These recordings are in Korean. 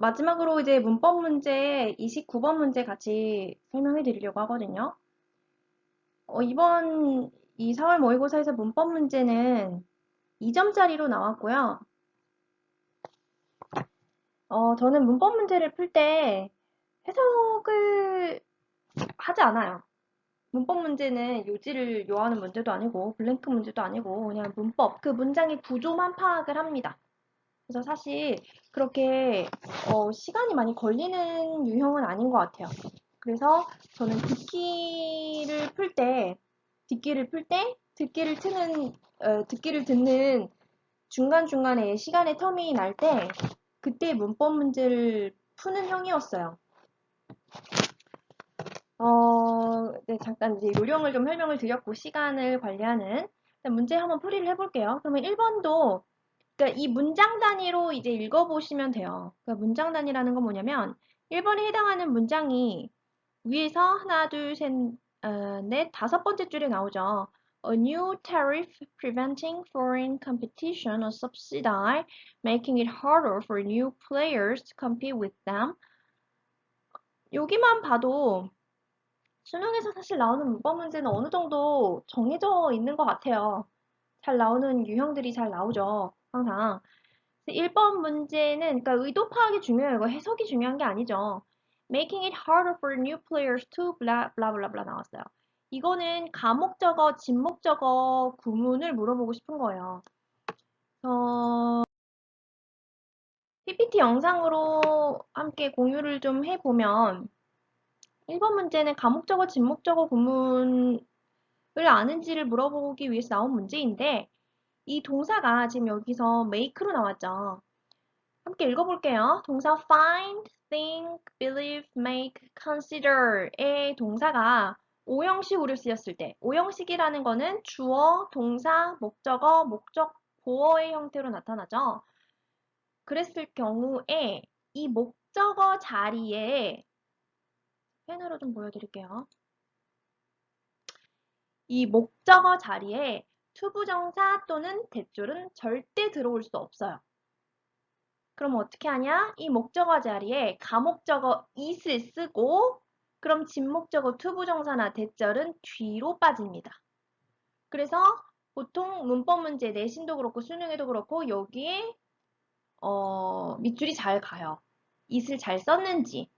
마지막으로 이제 문법 문제 29번 문제 같이 설명해 드리려고 하거든요. 이번 이 4월 모의고사에서 문법 문제는 2점짜리로 나왔고요. 저는 문법 문제를 풀 때 해석을 하지 않아요. 문법 문제는 요지를 요하는 문제도 아니고 블랭크 문제도 아니고 그냥 문법, 그 문장의 구조만 파악을 합니다. 그래서 사실 그렇게 시간이 많이 걸리는 유형은 아닌 것 같아요. 그래서 저는 듣기를 듣는 중간중간에 시간의 텀이 날 때, 그때 문법 문제를 푸는 형이었어요. 네, 잠깐 이제 요령을 좀 설명을 드렸고, 시간을 관리하는. 문제 한번 풀이를 해볼게요. 그러면 1번도, 그러니까 이 문장 단위로 이제 읽어보시면 돼요. 그러니까 문장 단위라는 건 뭐냐면, 1번에 해당하는 문장이 위에서 하나, 둘, 셋, 넷, 다섯 번째 줄에 나오죠. A new tariff preventing foreign competition or subsidy, making it harder for new players to compete with them. 여기만 봐도 수능에서 사실 나오는 문법 문제는 어느 정도 정해져 있는 것 같아요. 잘 나오는 유형들이 잘 나오죠. 항상. 1번 문제는, 그러니까 의도 파악이 중요해요. 이거 해석이 중요한 게 아니죠. Making it harder for new players to blah blah blah blah 나왔어요. 이거는 가목적어, 진목적어 구문을 물어보고 싶은 거예요. PPT 영상으로 함께 공유를 좀 해보면 1번 문제는 가목적어, 진목적어 구문을 아는지를 물어보기 위해서 나온 문제인데 이 동사가 지금 여기서 make로 나왔죠. 함께 읽어볼게요. 동사 find, think, believe, make, consider의 동사가 오형식으로 쓰였을 때, 오형식이라는 거는 주어, 동사, 목적어, 목적, 보어의 형태로 나타나죠. 그랬을 경우에 이 목적어 자리에 펜으로 좀 보여드릴게요. 이 목적어 자리에 투부정사 또는 대졸은 절대 들어올 수 없어요. 그럼 어떻게 하냐? 이 목적어 자리에 가목적어 is을 쓰고 그럼 진목적어 투부정사나 대절은 뒤로 빠집니다. 그래서 보통 문법 문제 내신도 그렇고 수능에도 그렇고 여기에 밑줄이 잘 가요. is를 잘 썼는지.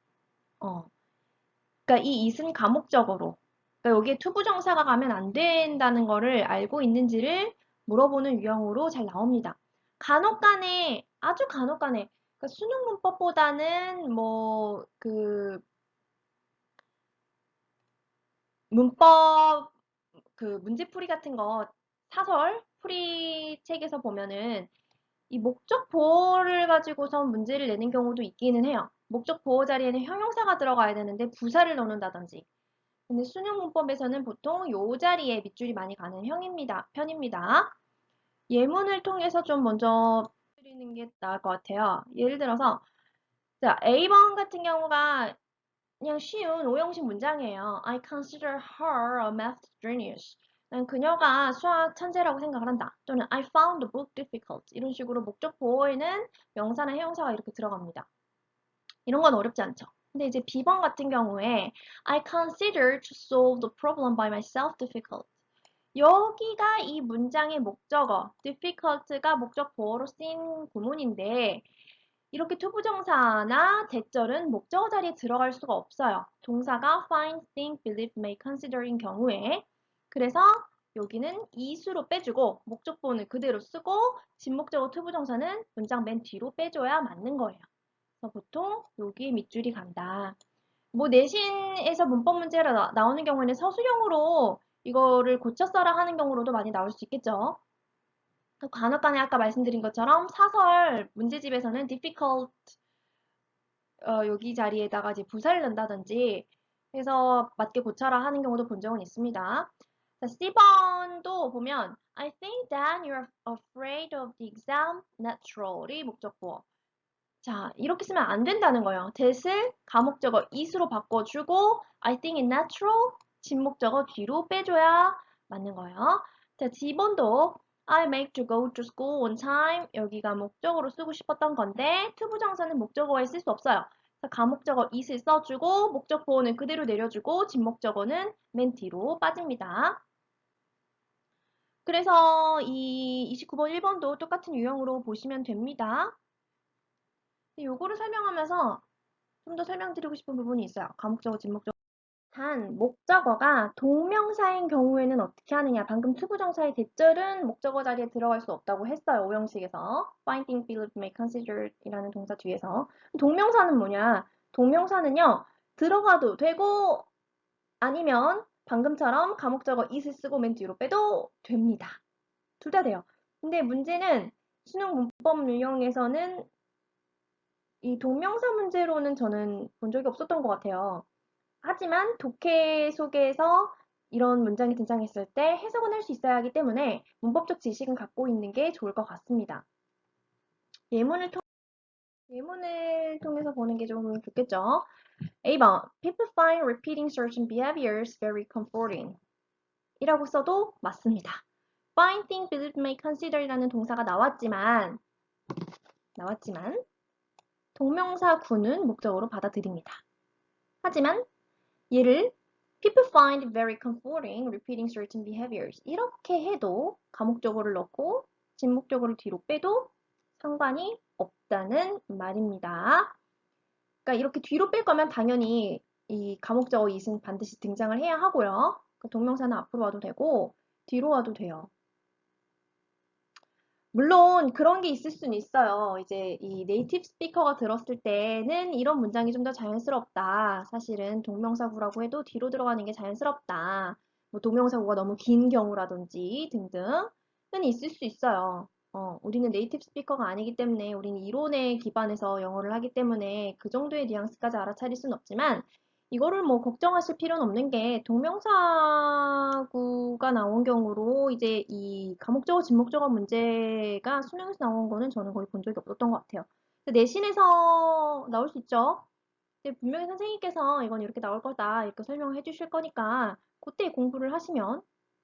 그러니까 이 is은 가목적어로. 그러니까 여기에 투부정사가 가면 안 된다는 거를 알고 있는지를 물어보는 유형으로 잘 나옵니다. 간혹간에 아주 간혹간에 그러니까 수능 문법보다는 뭐 그 문법 그 문제풀이 같은 거 사설 풀이 책에서 보면은 이 목적 보호를 가지고서 문제를 내는 경우도 있기는 해요. 목적 보호 자리에는 형용사가 들어가야 되는데 부사를 넣는다든지. 근데 수능 문법에서는 보통 요 자리에 밑줄이 많이 가는 편입니다. 예문을 통해서 좀 먼저 드리는 게 나을 것 같아요. 예를 들어서 자, A번 같은 경우가 그냥 쉬운 오형식 문장이에요. I consider her a math genius. 난 그녀가 수학 천재라고 생각을 한다. 또는 I found the book difficult. 이런 식으로 목적 보호에는 명사나 해용사가 이렇게 들어갑니다. 이런 건 어렵지 않죠. 근데 이제 B번 같은 경우에 I consider to solve the problem by myself difficult. 여기가 이 문장의 목적어, difficult가 목적 보어로 쓰인 구문인데 이렇게 투부정사나 대절은 목적어 자리에 들어갈 수가 없어요. 동사가 find, think, believe, make, consider인 경우에 그래서 여기는 이수로 빼주고 목적 보호는 그대로 쓰고 진목적어 투부정사는 문장 맨 뒤로 빼줘야 맞는 거예요. 그래서 보통 여기에 밑줄이 간다. 뭐 내신에서 문법 문제가 나오는 경우에는 서술형으로 이거를 고쳐 써라 하는 경우로도 많이 나올 수 있겠죠. 간혹간에 아까 말씀드린 것처럼 사설 문제집에서는 difficult 여기 자리에다가 이제 부사를 넣는다든지 해서 맞게 고쳐라 하는 경우도 본 적은 있습니다. 자, C번도 보면 I think that you're afraid of the exam naturally 목적보. 자, 이렇게 쓰면 안 된다는 거예요. that을 가목적어 is로 바꿔주고 I think it natural 진목적어 뒤로 빼줘야 맞는 거예요. 자, D번도 I make to go to school on time. 여기가 목적어로 쓰고 싶었던 건데 투부정사는 목적어에 쓸 수 없어요. 그래서 가목적어 it을 써주고 목적 보호는 그대로 내려주고 진목적어는 맨 뒤로 빠집니다. 그래서 이 29번, 1번도 똑같은 유형으로 보시면 됩니다. 요거를 설명하면서 좀 더 설명드리고 싶은 부분이 있어요. 가목적어, 진목적어. 단, 목적어가 동명사인 경우에는 어떻게 하느냐. 방금 투부정사의 대절은 목적어 자리에 들어갈 수 없다고 했어요. 오형식에서. finding, believe, make, consider 이라는 동사 뒤에서. 동명사는 뭐냐. 동명사는요. 들어가도 되고 아니면 방금처럼 가목적어 is을 쓰고 맨 뒤로 빼도 됩니다. 둘 다 돼요. 근데 문제는 수능 문법 유형에서는 이 동명사 문제로는 저는 본 적이 없었던 것 같아요. 하지만 독해 속에서 이런 문장이 등장했을 때 해석은 할 수 있어야 하기 때문에 문법적 지식은 갖고 있는 게 좋을 것 같습니다. 예문을, 예문을 통해서 보는 게 좀 좋겠죠? A번, People find repeating certain behaviors very comforting. 이라고 써도 맞습니다. Find, think, believe, make, consider 이라는 동사가 나왔지만 동명사 구는 목적으로 받아들입니다. 하지만 얘를 People find it very comforting repeating certain behaviors. 이렇게 해도 가목적어를 넣고 진목적어를 뒤로 빼도 상관이 없다는 말입니다. 그러니까 이렇게 뒤로 뺄 거면 당연히 이 가목적어 it은 반드시 등장을 해야 하고요. 동명사는 앞으로 와도 되고 뒤로 와도 돼요. 물론 그런 게 있을 수는 있어요. 이제 이 네이티브 스피커가 들었을 때는 이런 문장이 좀 더 자연스럽다. 사실은 동명사구라고 해도 뒤로 들어가는 게 자연스럽다. 뭐 동명사구가 너무 긴 경우라든지 등등은 있을 수 있어요. 우리는 네이티브 스피커가 아니기 때문에 우리는 이론에 기반해서 영어를 하기 때문에 그 정도의 뉘앙스까지 알아차릴 수는 없지만 이거를 뭐 걱정하실 필요는 없는 게 동명사구가 나온 경우로 이제 이 가목적어, 진목적어 문제가 수능에서 나온 거는 저는 거의 본 적이 없었던 것 같아요. 내신에서 나올 수 있죠. 근데 분명히 선생님께서 이건 이렇게 나올 거다 이렇게 설명을 해주실 거니까 그때 공부를 하시면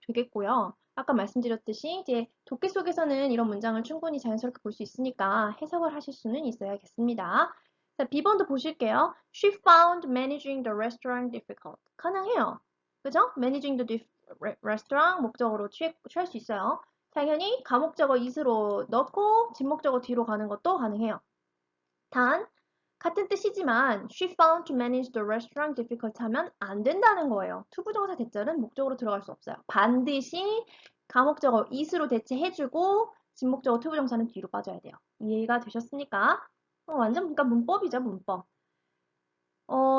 되겠고요. 아까 말씀드렸듯이 이제 독해 속에서는 이런 문장을 충분히 자연스럽게 볼 수 있으니까 해석을 하실 수는 있어야겠습니다. 자, B번도 보실게요. She found managing the restaurant difficult. 가능해요. 그죠? managing the restaurant 목적으로 취할 수 있어요. 당연히 가목적어 is로 넣고 진목적어 뒤로 가는 것도 가능해요. 단 같은 뜻이지만 she found to manage the restaurant difficult 하면 안 된다는 거예요. 투부정사 대절은 목적으로 들어갈 수 없어요. 반드시 가목적어 is로 대체해주고 진목적어 투부정사는 뒤로 빠져야 돼요. 이해가 되셨습니까? 완전 그러니까 문법이죠, 문법.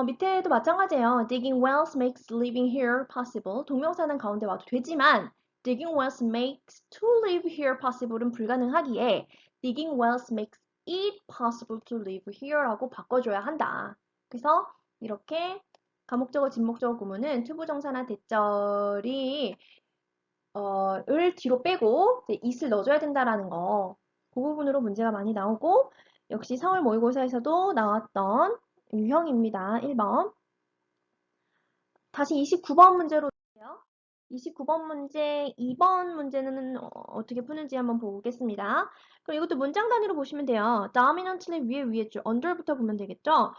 밑에도 마찬가지예요. Digging wells makes living here possible. 동명사는 가운데 와도 되지만 digging wells makes to live here possible은 불가능하기에 digging wells makes it possible to live here라고 바꿔줘야 한다. 그래서 이렇게 가목적어, 진목적어 구문은 투부정사나 대절이 을 뒤로 빼고 이제 it을 넣어줘야 된다라는 거. 그 부분으로 문제가 많이 나오고 역시 4월 모의고사에서도 나왔던 유형입니다. 1번. 다시 29번 문제로 볼게요. 29번 문제, 2번 문제는 어떻게 푸는지 한번 보겠습니다. 그럼 이것도 문장 단위로 보시면 돼요. dominantly 위에 줄 under부터 보면 되겠죠?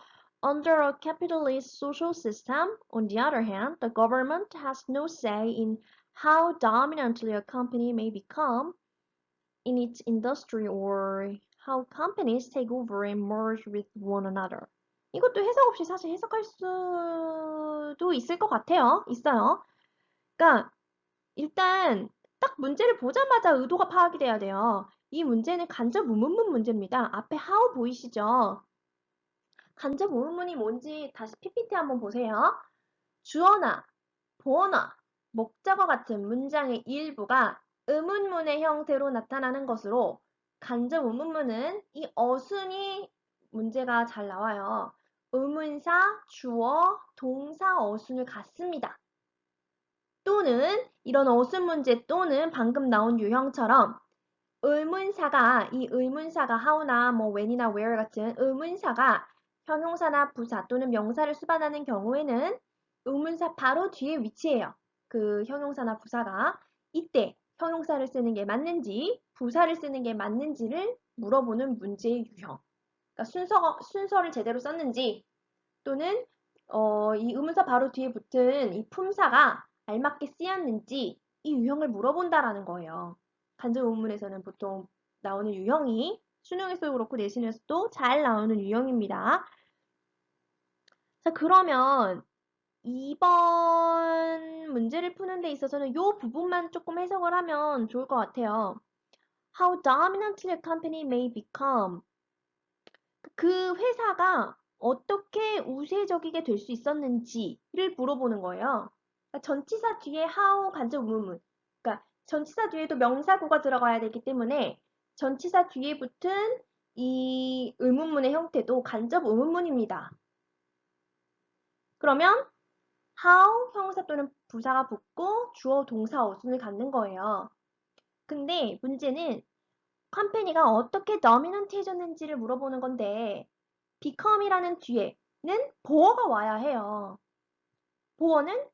Under a capitalist social system, on the other hand, the government has no say in how dominantly a company may become in its industry or how companies take over and merge with one another. 이것도 해석 없이 사실 해석할 수도 있을 것 같아요. 있어요. 그러니까 일단 딱 문제를 보자마자 의도가 파악이 돼야 돼요. 이 문제는 간접 의문문 문제입니다. 앞에 how 보이시죠? 간접 의문문이 뭔지 다시 PPT 한번 보세요. 주어나 보어나 목적어 같은 문장의 일부가 의문문의 형태로 나타나는 것으로 간접 의문문은 이 어순이 문제가 잘 나와요. 의문사, 주어, 동사, 어순을 갖습니다. 또는 이런 어순 문제 또는 방금 나온 유형처럼 이 의문사가 how나 뭐 when이나 where 같은 의문사가 형용사나 부사 또는 명사를 수반하는 경우에는 의문사 바로 뒤에 위치해요. 그 형용사나 부사가 이때 형용사를 쓰는 게 맞는지, 부사를 쓰는 게 맞는지를 물어보는 문제의 유형. 그러니까 순서를 제대로 썼는지, 또는 이 의문사 바로 뒤에 붙은 이 품사가 알맞게 쓰였는지 이 유형을 물어본다라는 거예요. 간접 의문문에서는 보통 나오는 유형이 수능에서도 그렇고 내신에서도 잘 나오는 유형입니다. 자, 그러면 이번 문제를 푸는 데 있어서는 이 부분만 조금 해석을 하면 좋을 것 같아요. How dominantly a company may become. 그 회사가 어떻게 우세적이게 될 수 있었는지를 물어보는 거예요. 그러니까 전치사 뒤에 how 간접 의문문. 그러니까 전치사 뒤에도 명사구가 들어가야 되기 때문에 전치사 뒤에 붙은 이 의문문의 형태도 간접 의문문입니다. 그러면 how 형용사 또는 부사가 붙고 주어 동사 어순을 갖는 거예요. 근데 문제는 컴퍼니가 어떻게 dominant해졌는지를 물어보는 건데 become이라는 뒤에는 보어가 와야 해요. 보어는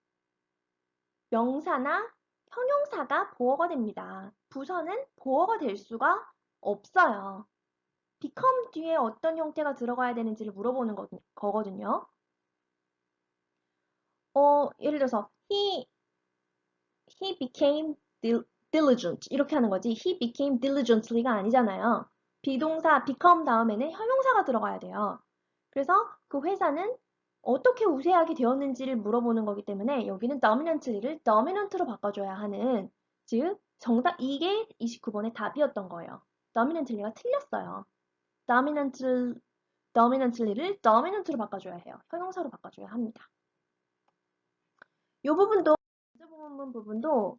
명사나 형용사가 보어가 됩니다. 부사는 보어가 될 수가 없어요. become 뒤에 어떤 형태가 들어가야 되는지를 물어보는 거거든요. 예를 들어서 he became diligent 이렇게 하는 거지. he became diligently가 아니잖아요. 비동사 become 다음에는 형용사가 들어가야 돼요. 그래서 그 회사는 어떻게 우세하게 되었는지를 물어보는 거기 때문에 여기는 dominantly를 dominant로 바꿔줘야 하는, 즉 정답 이게 29번의 답이었던 거예요. dominantly가 틀렸어요. dominantly를 dominant로 바꿔줘야 해요. 형용사로 바꿔줘야 합니다. 이 부분도 부분도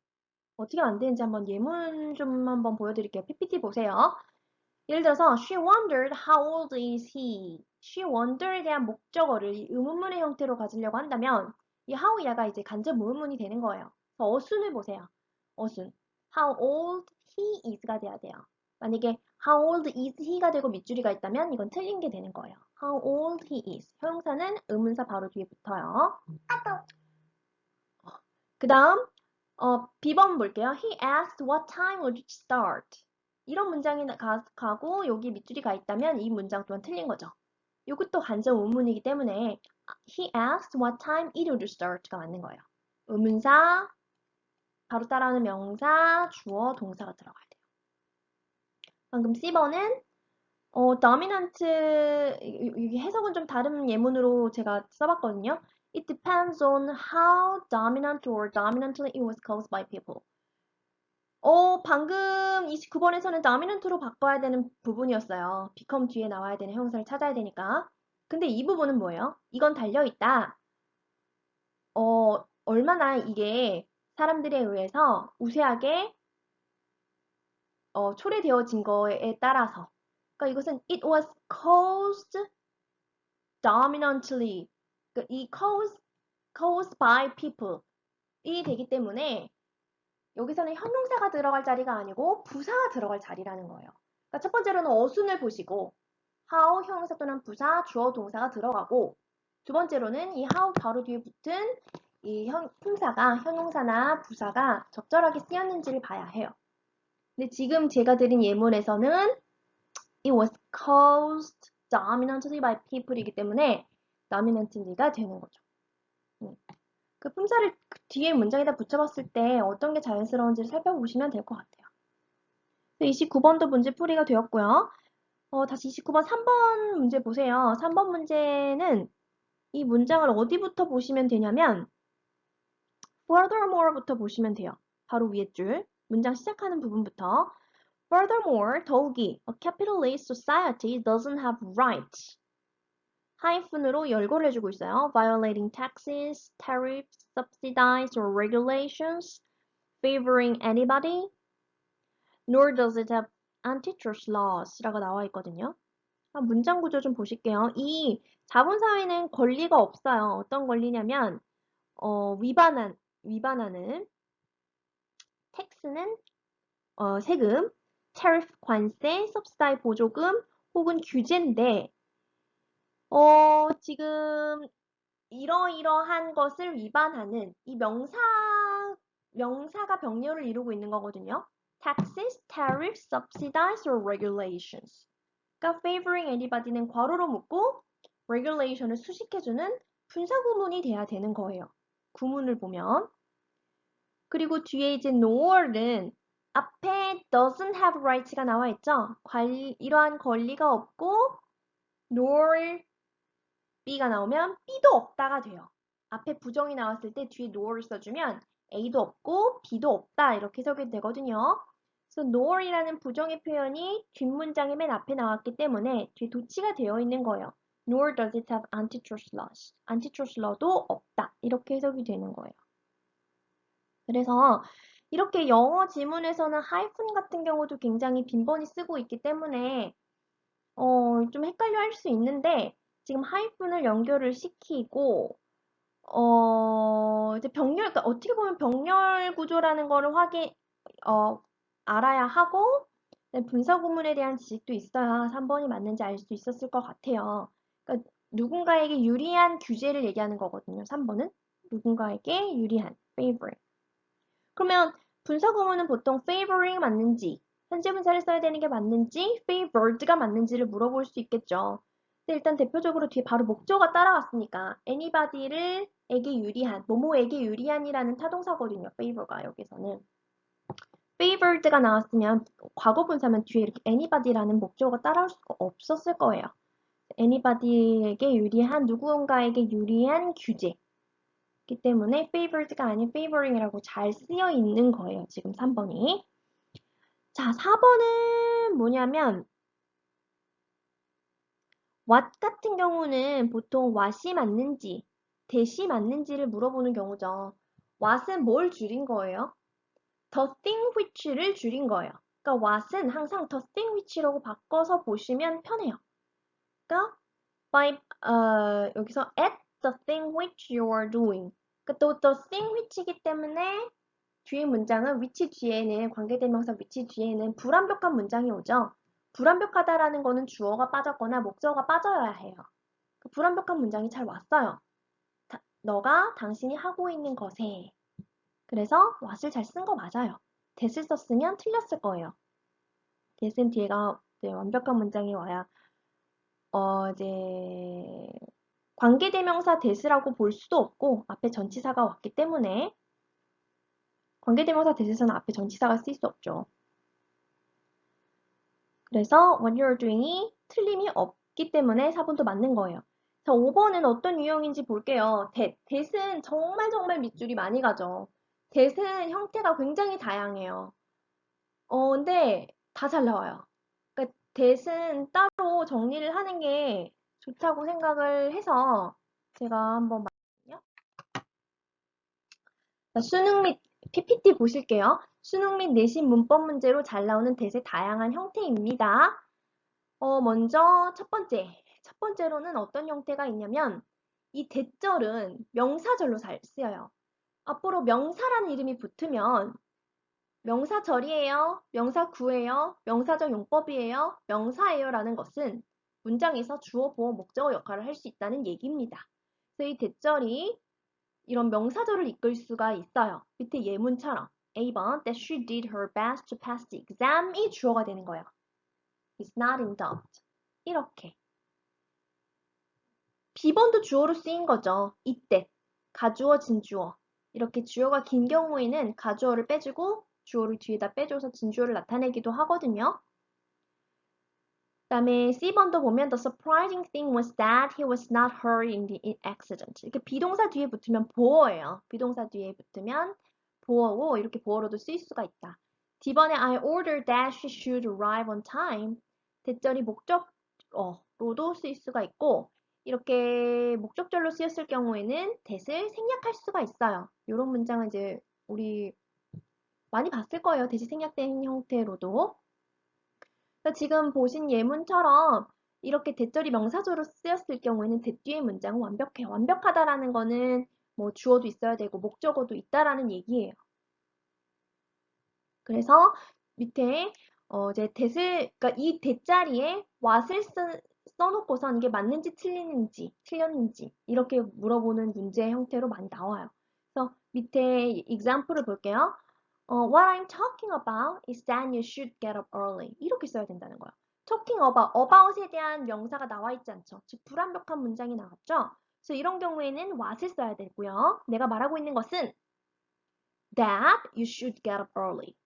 어떻게 안 되는지 한번 예문 좀 한번 보여드릴게요. PPT 보세요. 예를 들어서 she wondered how old is he? she wonder에 대한 목적어를 이 의문문의 형태로 가지려고 한다면 이 how 야가 이제 간접 의문문이 되는 거예요. 그래서 어순을 보세요. 어순. how old he is가 돼야 돼요. 만약에 how old is he가 되고 밑줄이가 있다면 이건 틀린 게 되는 거예요. how old he is. 형용사는 의문사 바로 뒤에 붙어요. 그 다음 B번 볼게요. He asked what time would you start? 이런 문장이 가고 여기 밑줄이 가 있다면 이 문장 또한 틀린 거죠. 이것도 간접 의문이기 때문에 He asked what time it would start가 맞는 거예요. 의문사, 바로 따라오는 명사, 주어, 동사가 들어가야 돼요. 방금 C번은 dominant, 여기 해석은 좀 다른 예문으로 제가 써봤거든요. It depends on how dominant or dominantly it was caused by people. 방금 29번에서는 dominant로 바꿔야 되는 부분이었어요. become 뒤에 나와야 되는 형용사를 찾아야 되니까. 근데 이 부분은 뭐예요? 이건 달려있다. 얼마나 이게 사람들에 의해서 우세하게 초래되어진 거에 따라서. 그러니까 이것은 it was caused dominantly. 그러니까 이 caused by people 이 되기 때문에 여기서는 형용사가 들어갈 자리가 아니고 부사가 들어갈 자리라는 거예요. 그러니까 첫 번째로는 어순을 보시고 how 형용사 또는 부사, 주어, 동사가 들어가고 두 번째로는 이 how 바로 뒤에 붙은 이 품사가 형용사나 부사가 적절하게 쓰였는지를 봐야 해요. 근데 지금 제가 드린 예문에서는 it was caused dominantly by people이기 때문에 dominantly가 되는 거죠. 그 품사를 뒤에 문장에다 붙여봤을 때 어떤 게 자연스러운지를 살펴보시면 될 것 같아요. 29번도 문제 풀이가 되었고요. 다시 29번 3번 문제 보세요. 3번 문제는 이 문장을 어디부터 보시면 되냐면 furthermore부터 보시면 돼요. 바로 위에 줄. 문장 시작하는 부분부터 furthermore, 더욱이 a capitalist society doesn't have rights. 하이픈으로 열거를 해주고 있어요. violating taxes, tariffs, subsidies or regulations, favoring anybody, nor does it have antitrust laws 라고 나와 있거든요. 문장 구조 좀 보실게요. 이 자본사회는 권리가 없어요. 어떤 권리냐면 위반하는 텍스는 세금, tariff 관세, subsidy 보조금 혹은 규제인데 지금 이러이러한 것을 위반하는 이 명사 명사가 병렬을 이루고 있는 거거든요. Taxes, tariffs, subsidies, or regulations. 그러니까 favoring anybody는 괄호로 묶고 regulation을 수식해주는 분사구문이 돼야 되는 거예요. 구문을 보면. 그리고 뒤에 이제 nor은 앞에 doesn't have rights가 나와 있죠. 이러한 권리가 없고 nor B가 나오면 B도 없다가 돼요. 앞에 부정이 나왔을 때 뒤에 nor를 써주면 A도 없고 B도 없다 이렇게 해석이 되거든요. 그래서 nor이라는 부정의 표현이 뒷문장의 맨 앞에 나왔기 때문에 뒤에 도치가 되어 있는 거예요. Nor does it have antitrust laws. antitrust law도 없다. 이렇게 해석이 되는 거예요. 그래서 이렇게 영어 지문에서는 하이픈 같은 경우도 굉장히 빈번히 쓰고 있기 때문에 좀 헷갈려 할 수 있는데 지금 하이픈을 연결을 시키고 이제 병렬, 그러니까 어떻게 보면 병렬 구조라는 거를 알아야 하고 분사 구문에 대한 지식도 있어야 3번이 맞는지 알 수 있었을 것 같아요. 그러니까 누군가에게 유리한 규제를 얘기하는 거거든요. 3번은 누군가에게 유리한, favoring. 그러면 분사 구문은 보통 favoring 맞는지, 현재 분사를 써야 되는 게 맞는지, favored가 맞는지를 물어볼 수 있겠죠. 근데 일단 대표적으로 뒤에 바로 목적어가 따라왔으니까 anybody에게 유리한, 뭐뭐에게 유리한이라는 타동사거든요. favor가 여기서는. favored가 나왔으면 과거 분사면 뒤에 이렇게 anybody라는 목적어가 따라올 수가 없었을 거예요. anybody에게 유리한, 누군가에게 유리한 규제. 기 때문에 favored가 아닌 favoring이라고 잘 쓰여 있는 거예요. 지금 3번이. 자, 4번은 뭐냐면 what 같은 경우는 보통 what이 맞는지, that이 맞는지를 물어보는 경우죠. what은 뭘 줄인 거예요? the thing which를 줄인 거예요. 그러니까 what은 항상 the thing which라고 바꿔서 보시면 편해요. 그러니까 여기서 at the thing which you are doing. 그러니까 또 the thing which이기 때문에 뒤에 문장은 which 뒤에는 관계대명사 which 뒤에는 불완벽한 문장이 오죠. 불완벽하다라는 거는 주어가 빠졌거나 목적어가 빠져야 해요. 그 불완벽한 문장이 잘 왔어요. 너가 당신이 하고 있는 것에. 그래서 what을 잘 쓴 거 맞아요. that을 썼으면 틀렸을 거예요. that은 뒤에가 완벽한 문장이 와야 이제 관계대명사 that이라고 볼 수도 없고 앞에 전치사가 왔기 때문에 관계대명사 that에서는 앞에 전치사가 쓸 수 없죠. 그래서 what you're doing이 틀림이 없기 때문에 4번도 맞는 거예요. 자, 5번은 어떤 유형인지 볼게요. that은 정말 밑줄이 많이 가죠. that은 형태가 굉장히 다양해요. 근데 다 잘 나와요. 그러니까 that은 따로 정리를 하는 게 좋다고 생각을 해서 제가 한번 말요. 수능 및 PPT 보실게요. 수능 및 내신 문법 문제로 잘 나오는 that의 다양한 형태입니다. 먼저 첫 번째로는 어떤 형태가 있냐면 이 that절은 명사절로 잘 쓰여요. 앞으로 명사라는 이름이 붙으면 명사절이에요, 명사구예요, 명사적 용법이에요, 명사예요 라는 것은 문장에서 주어, 보어, 목적어 역할을 할 수 있다는 얘기입니다. 그래서 이 that절이 이런 명사절을 이끌 수가 있어요. 밑에 예문처럼 A번 that she did her best to pass the exam이 주어가 되는 거예요. It's not in doubt. 이렇게. B번도 주어로 쓰인 거죠. 이때. 가주어, 진주어. 이렇게 주어가 긴 경우에는 가주어를 빼주고 주어를 뒤에다 빼줘서 진주어를 나타내기도 하거든요. 그 다음에 C번도 보면 The surprising thing was that he was not hurt in the accident. 이렇게 비동사 뒤에 붙으면 보어예요. 비동사 뒤에 붙으면 보어고 이렇게 보어로도 쓰일 수가 있다. D번에 I ordered that she should arrive on time. 대절이 목적어로도 쓰일 수가 있고 이렇게 목적절로 쓰였을 경우에는 that을 생략할 수가 있어요. 이런 문장은 이제 우리 많이 봤을 거예요. that이 생략된 형태로도. 그러니까 지금 보신 예문처럼 이렇게 that절이 명사조로 쓰였을 경우에는 that 뒤의 문장은 완벽해요. 완벽하다라는 거는 뭐 주어도 있어야 되고 목적어도 있다라는 얘기예요. 그래서 밑에 이제 그러니까 이 that 자리에 what을 써놓고선 이게 맞는지 틀렸는지 이렇게 물어보는 문제 형태로 많이 나와요. 그래서 밑에 example을 볼게요. What I'm talking about is that you should get up early. 이렇게 써야 된다는 거예요. talking about에 대한 명사가 나와 있지 않죠. 즉 불완벽한 문장이 나왔죠. 그래서 이런 경우에는 what을 써야 되고요. 내가 말하고 있는 것은 that you should get up early.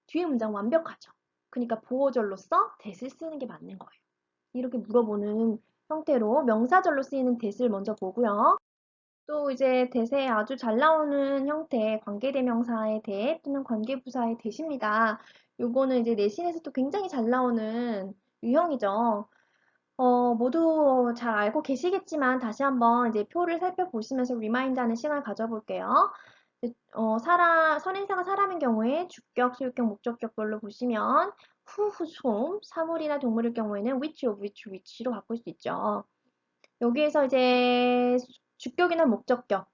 뒤에 문장 완벽하죠. 그러니까 보어절로서 that을 쓰는 게 맞는 거예요. 이렇게 물어보는 형태로 명사절로 쓰이는 that을 먼저 보고요. 또 이제 대세에 아주 잘 나오는 형태 관계대명사의 대 또는 관계부사의 대십니다. 요거는 이제 내신에서도 굉장히 잘 나오는 유형이죠. 모두 잘 알고 계시겠지만 다시 한번 이제 표를 살펴보시면서 리마인드하는 시간을 가져볼게요. 선행사가 사람인 경우에 주격, 소유격, 목적격별로 보시면 who, whose, whom, 사물이나 동물일 경우에는 which, of which, which로 바꿀 수 있죠. 여기에서 이제 주격이나 목적격,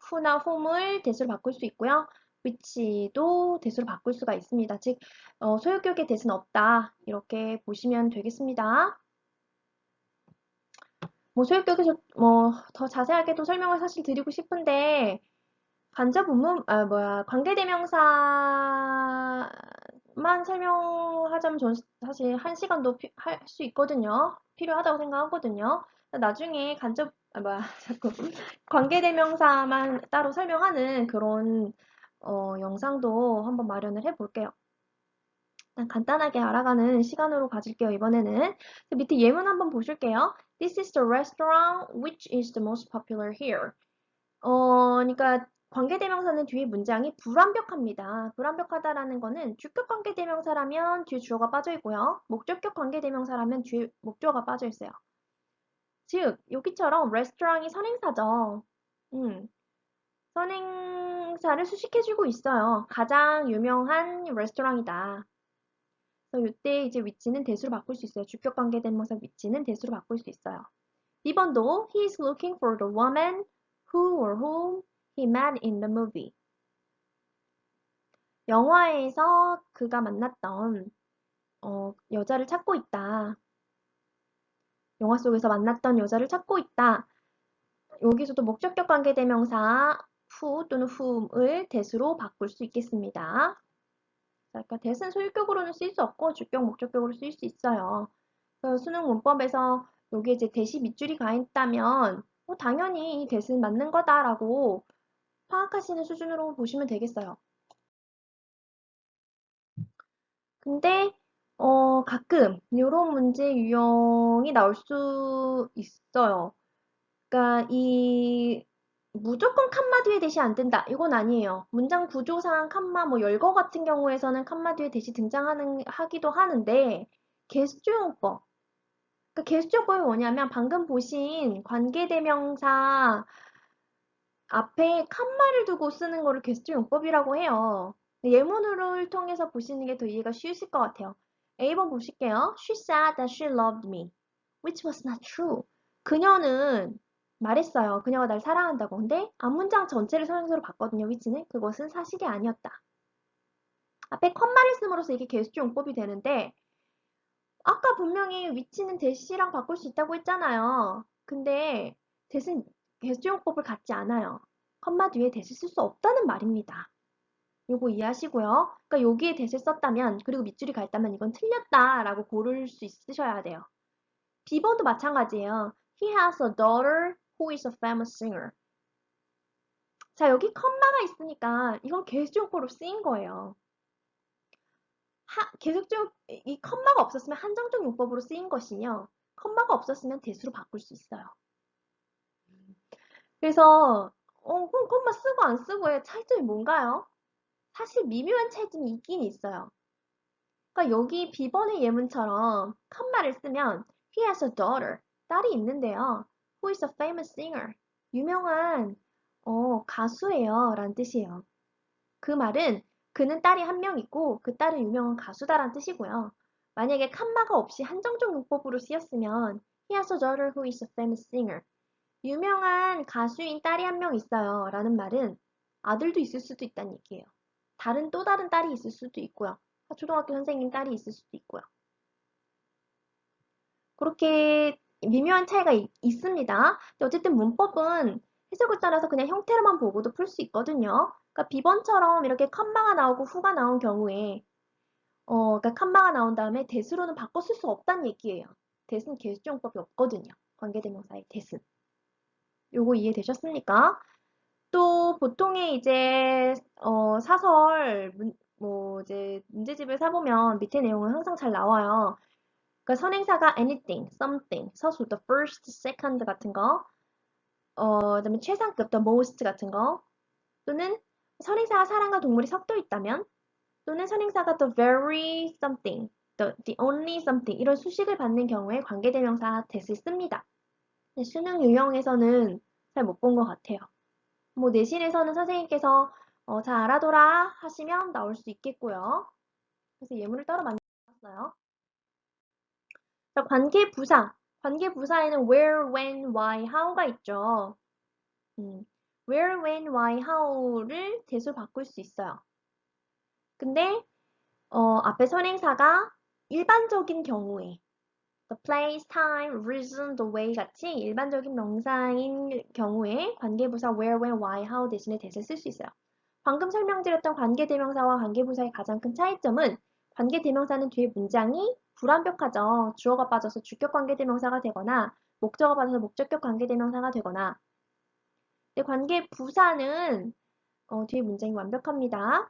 who나 whom을 대수로 바꿀 수 있고요. which도 대수로 바꿀 수가 있습니다. 즉, 소유격의 대수는 없다. 이렇게 보시면 되겠습니다. 뭐 소유격에서 더 자세하게도 설명을 사실 드리고 싶은데 간접 문문 관계대명사만 설명하자면 전 사실 1시간도 할 수 있거든요. 필요하다고 생각하거든요. 나중에 자꾸 관계대명사만 따로 설명하는 그런 영상도 한번 마련을 해볼게요. 일단 간단하게 알아가는 시간으로 가질게요, 이번에는. 밑에 예문 한번 보실게요. This is the restaurant which is the most popular here. 그러니까 관계대명사는 뒤에 문장이 불완벽합니다. 불완벽하다라는 거는 주격 관계대명사라면 뒤에 주어가 빠져 있고요. 목적격 관계대명사라면 뒤에 목조가 빠져 있어요. 즉, 여기처럼 restaurant이 선행사죠. 선행사를 수식해주고 있어요. 가장 유명한 레스토랑이다. 그래서 이때 이제 위치는 대수로 바꿀 수 있어요. 주격 관계대명사 위치는 대수로 바꿀 수 있어요. 2번도 he is looking for the woman who or whom he met in the movie. 영화에서 그가 만났던 여자를 찾고 있다. 영화 속에서 만났던 여자를 찾고 있다. 여기서도 목적격 관계대명사 who 또는 whom을 대수로 바꿀 수 있겠습니다. 그러니까 대수는 소유격으로는 쓸 수 없고 주격, 목적격으로 쓸 수 있어요. 그래서 수능 문법에서 여기에 이제 대시 밑줄이 가 있다면 당연히 이 대수는 맞는 거다라고 파악하시는 수준으로 보시면 되겠어요. 근데 가끔 이런 문제 유형이 나올 수 있어요. 그러니까 이 무조건 칸마 뒤에 대시 안 된다. 이건 아니에요. 문장 구조상 칸마, 열거 같은 경우에서는 칸마 뒤에 대시 하기도 하는데 개수용법. 그러니까 개수용법이 뭐냐면 방금 보신 관계대명사 앞에 칸마를 두고 쓰는 거를 개수용법이라고 해요. 예문을 통해서 보시는 게 더 이해가 쉬우실 것 같아요. A번 보실게요. She said that she loved me, which was not true. 그녀는 말했어요. 그녀가 날 사랑한다고. 근데 앞문장 전체를 선행사로 봤거든요. which는 그것은 사실이 아니었다. 앞에 컴마를 씀으로써 이게 개수용법이 되는데 아까 분명히 which는 대시랑 바꿀 수 있다고 했잖아요. 근데 대신 개수용법을 갖지 않아요. 컴마 뒤에 대시 쓸 수 없다는 말입니다. 요거 이해하시고요. 그러니까 여기에 대시 썼다면 그리고 밑줄이 가 있다면 이건 틀렸다라고 고를 수 있으셔야 돼요. B번도 마찬가지예요. He has a daughter who is a famous singer. 자, 여기 컴마가 있으니까 이건 계속적으로 쓰인 거예요. 이 컴마가 없었으면 한정적 용법으로 쓰인 것이며 컴마가 없었으면 대수로 바꿀 수 있어요. 그래서 그럼 컴마 쓰고 안 쓰고의 차이점이 뭔가요? 사실 미묘한 차이점이 있긴 있어요. 그러니까 여기 B번의 예문처럼 컴마를 쓰면 He has a daughter. 딸이 있는데요. Who is a famous singer. 유명한 가수예요. 라는 뜻이에요. 그 말은 그는 딸이 한 명 있고 그 딸은 유명한 가수다라는 뜻이고요. 만약에 칸마가 없이 한정적 용법으로 쓰였으면 He has a daughter who is a famous singer. 유명한 가수인 딸이 한 명 있어요. 라는 말은 아들도 있을 수도 있다는 얘기예요. 또 다른 딸이 있을 수도 있고요. 초등학교 선생님 딸이 있을 수도 있고요. 그렇게 미묘한 차이가 있습니다. 근데 어쨌든 문법은 해석을 따라서 그냥 형태로만 보고도 풀 수 있거든요. 그러니까 비번처럼 이렇게 컴마가 나오고 후가 나온 경우에 그러니까 컴마가 나온 다음에 대수로는 바꿔 쓸 수 없다는 얘기예요. 대수는 계수용법이 없거든요. 관계대명사의 대수. 요거 이해되셨습니까? 또 보통의 이제 사설 뭐 이제 문제집을 사보면 밑에 내용은 항상 잘 나와요. 그러니까 선행사가 anything, something, 서술, the first, second 같은 거, 그다음에 최상급, the most 같은 거, 또는 선행사와 사람과 동물이 섞여 있다면, 또는 선행사가 the very something, the only something 이런 수식을 받는 경우에 관계대명사 that을 씁니다. 수능 유형에서는 잘 못 본 것 같아요. 뭐 내신에서는 선생님께서 잘 알아둬라 하시면 나올 수 있겠고요. 그래서 예문을 따로 만들었어요. 자, 관계부사. 관계부사에는 where, when, why, how가 있죠. where, when, why, how를 대수로 바꿀 수 있어요. 근데 앞에 선행사가 일반적인 경우에 the place, time, reason, the way 같이 일반적인 명사인 경우에 관계부사 where, when, why, how 대신에 that을 쓸 수 있어요. 방금 설명드렸던 관계대명사와 관계부사의 가장 큰 차이점은 관계대명사는 뒤에 문장이 불완벽하죠. 주어가 빠져서 주격 관계대명사가 되거나 목적어가 빠져서 목적격 관계대명사가 되거나 관계부사는 뒤에 문장이 완벽합니다.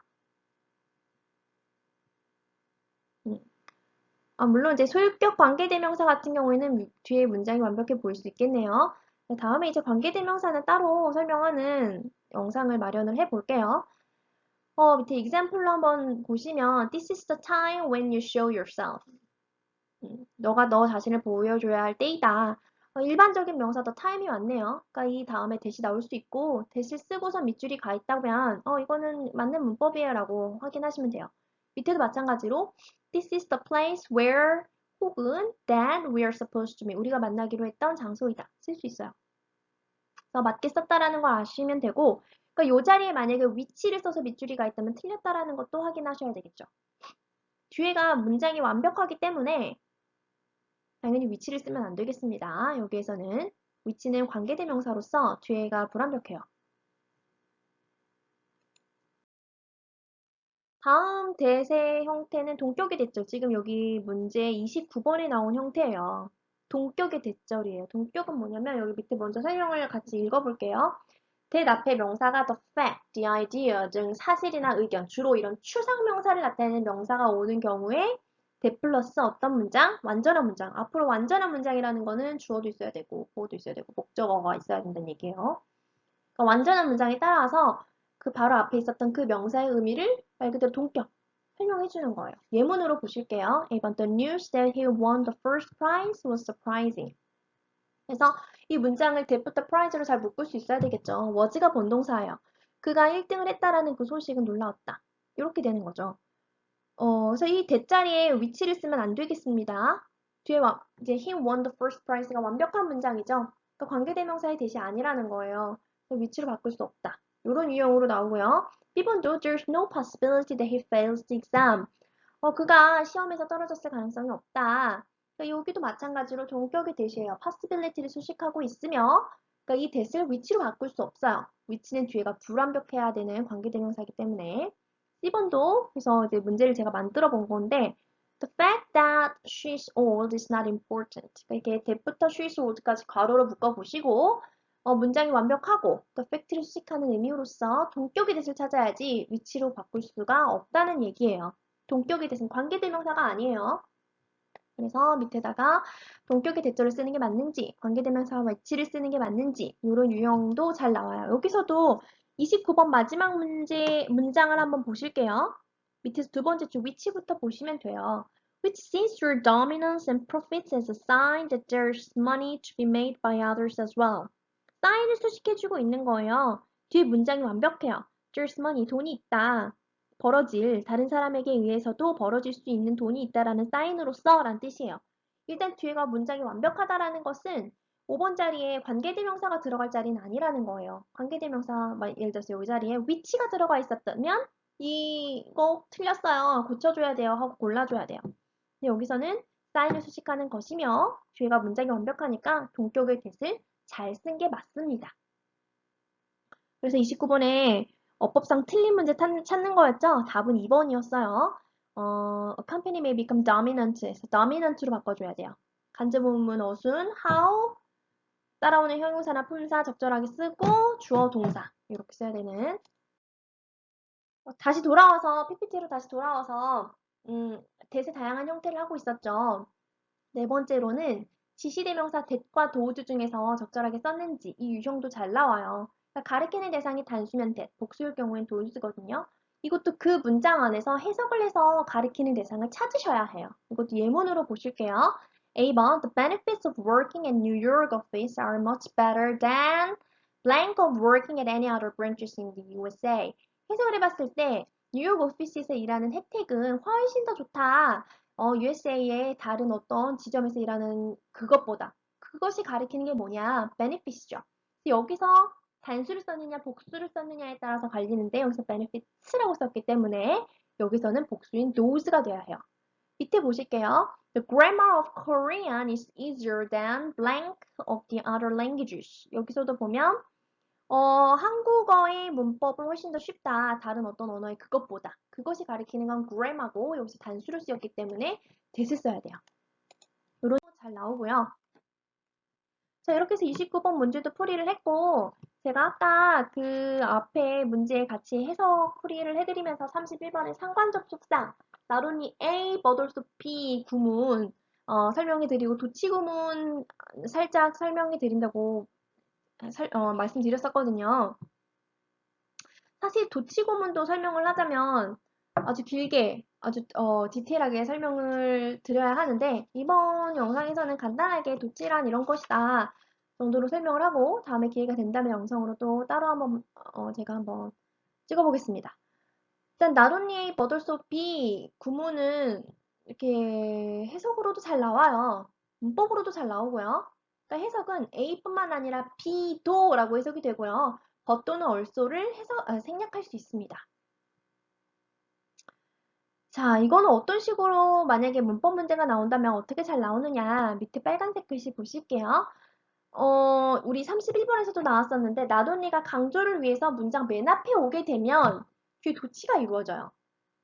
물론 이제 소유격 관계대명사 같은 경우에는 뒤에 문장이 완벽해 보일 수 있겠네요. 다음에 이제 관계대명사는 따로 설명하는 영상을 마련을 해 볼게요. 밑에 example로 한번 보시면 This is the time when you show yourself. 너가 너 자신을 보여줘야 할 때이다. 일반적인 명사 the time이 왔네요. 그러니까 이 다음에 that이 나올 수 있고 that을 쓰고서 밑줄이 가 있다면 이거는 맞는 문법이에요 라고 확인하시면 돼요. 밑에도 마찬가지로 This is the place where 혹은 that we are supposed to meet. 우리가 만나기로 했던 장소이다. 쓸 수 있어요. 그래서 맞게 썼다라는 걸 아시면 되고 그러니까 이 자리에 만약에 위치를 써서 밑줄이 가 있다면 틀렸다라는 것도 확인하셔야 되겠죠. 뒤에가 문장이 완벽하기 때문에 당연히 위치를 쓰면 안 되겠습니다. 여기에서는 위치는 관계대명사로서 뒤에가 불완벽해요. 다음 대세 형태는 동격의 대절. 지금 여기 문제 29번에 나온 형태예요. 동격의 대절이에요. 동격은 뭐냐면 여기 밑에 먼저 설명을 같이 읽어볼게요. that 앞에 명사가 the fact, the idea 등 사실이나 의견, 주로 이런 추상명사를 나타내는 명사가 오는 경우에 that 플러스 어떤 문장? 완전한 문장. 앞으로 완전한 문장이라는 거는 주어도 있어야 되고 보어도 있어야 되고 목적어가 있어야 된다는 얘기예요. 그러니까 완전한 문장에 따라서 그 바로 앞에 있었던 그 명사의 의미를 말 그대로 동격 설명해 주는 거예요. 예문으로 보실게요. 1번 The news that he won the first prize was surprising. 그래서 이 문장을 that부터 prize로 잘 묶을 수 있어야 되겠죠. was가 본동사예요. 그가 1등을 했다라는 그 소식은 놀라웠다. 이렇게 되는 거죠. 그래서 이 that 자리에 위치를 쓰면 안 되겠습니다. 뒤에 이제 he won the first prize가 완벽한 문장이죠. 그러니까 관계대명사의 that이 아니라는 거예요. 위치를 바꿀 수 없다. 이런 유형으로 나오고요. B번도 there's no possibility that he fails the exam. 그가 시험에서 떨어졌을 가능성이 없다. 그러니까 여기도 마찬가지로 동격의 대시예요. possibility를 수식하고 있으며 그러니까 이 that을 위치로 바꿀 수 없어요. 위치는 뒤에가 불완벽해야 되는 관계대명사이기 때문에 C번도 그래서 이제 문제를 제가 만들어 본 건데 The fact that she's old is not important. 그러니까 이게 that부터 she's old까지 괄호로 묶어보시고 문장이 완벽하고 the fact를 수식하는 의미로서 동격의 that을 찾아야지 위치로 바꿀 수가 없다는 얘기예요. 동격의 that은 관계대명사가 아니에요. 그래서 밑에다가 동격의 대절을 쓰는 게 맞는지, 관계대명사와 위치를 쓰는 게 맞는지 이런 유형도 잘 나와요. 여기서도 29번 마지막 문장을 한번 보실게요. 밑에서 두 번째 줄 위치부터 보시면 돼요. Which sees your dominance and profits as a sign that there's money to be made by others as well. 사인을 수식해주고 있는 거예요. 뒤에 문장이 완벽해요. There's money, 돈이 있다. 벌어질, 다른 사람에게 의해서도 벌어질 수 있는 돈이 있다라는 사인으로서 라는 뜻이에요. 일단 뒤에가 문장이 완벽하다라는 것은 5번 자리에 관계대명사가 들어갈 자리는 아니라는 거예요. 관계대명사, 예를 들어서 이 자리에 위치가 들어가 있었다면 이거 틀렸어요. 고쳐줘야 돼요. 하고 골라줘야 돼요. 근데 여기서는 사인을 수식하는 것이며 뒤에가 문장이 완벽하니까 동격의 that을 잘 쓴 게 맞습니다. 그래서 29번에 어법상 틀린 문제 찾는 거였죠? 답은 2번이었어요. A company may become dominant에서 dominant로 바꿔줘야 돼요. 간접문문 어순, how, 따라오는 형용사나 품사 적절하게 쓰고 주어 동사 이렇게 써야 되는. 다시 돌아와서 PPT로 다시 돌아와서 대세 다양한 형태를 하고 있었죠. 네 번째로는 지시대명사 that과 those 중에서 적절하게 썼는지 이 유형도 잘 나와요. 그러니까 가리키는 대상이 단수면 that, 복수일 경우엔 those거든요. 이것도 그 문장 안에서 해석을 해서 가리키는 대상을 찾으셔야 해요. 이것도 예문으로 보실게요. A번 The benefits of working at New York office are much better than blank of working at any other branches in the USA. 해석을 해봤을 때 뉴욕 오피스에서 일하는 혜택은 훨씬 더 좋다. USA의 다른 어떤 지점에서 일하는 그것보다. 그것이 가리키는 게 뭐냐? benefits죠. 여기서 단수를 썼느냐, 복수를 썼느냐에 따라서 갈리는데 여기서 benefits라고 썼기 때문에 여기서는 복수인 those가 되어야 해요. 밑에 보실게요. The grammar of Korean is easier than blank of the other languages. 여기서도 보면 한국어의 문법은 훨씬 더 쉽다. 다른 어떤 언어의 그것보다. 그것이 가리키는 건 grammar고 여기서 단수를 쓰였기 때문에 that을 써야 돼요. 이런 거 잘 나오고요. 자, 이렇게 해서 29번 문제도 풀이를 했고 제가 아까 그 앞에 문제 같이 해석 풀이를 해드리면서 31번의 상관접속사 나론이 A, but also B 구문 설명해드리고 도치 구문 살짝 설명해드린다고 말씀드렸었거든요. 사실 도치고문도 설명을 하자면 아주 길게 아주 디테일하게 설명을 드려야 하는데 이번 영상에서는 간단하게 도치란 이런 것이다 정도로 설명을 하고 다음에 기회가 된다면 영상으로 또 따로 한번 제가 한번 찍어보겠습니다. 일단 나돈니의 버들소비 구문은 이렇게 해석으로도 잘 나와요. 문법으로도 잘 나오고요. 그러니까 해석은 A뿐만 아니라 B도 라고 해석이 되고요. but 또는 also를 생략할 수 있습니다. 자, 이거는 어떤 식으로 만약에 문법 문제가 나온다면 어떻게 잘 나오느냐 밑에 빨간색 글씨 보실게요. 우리 31번에서도 나왔었는데 나돈니가 강조를 위해서 문장 맨 앞에 오게 되면 뒤에 도치가 이루어져요.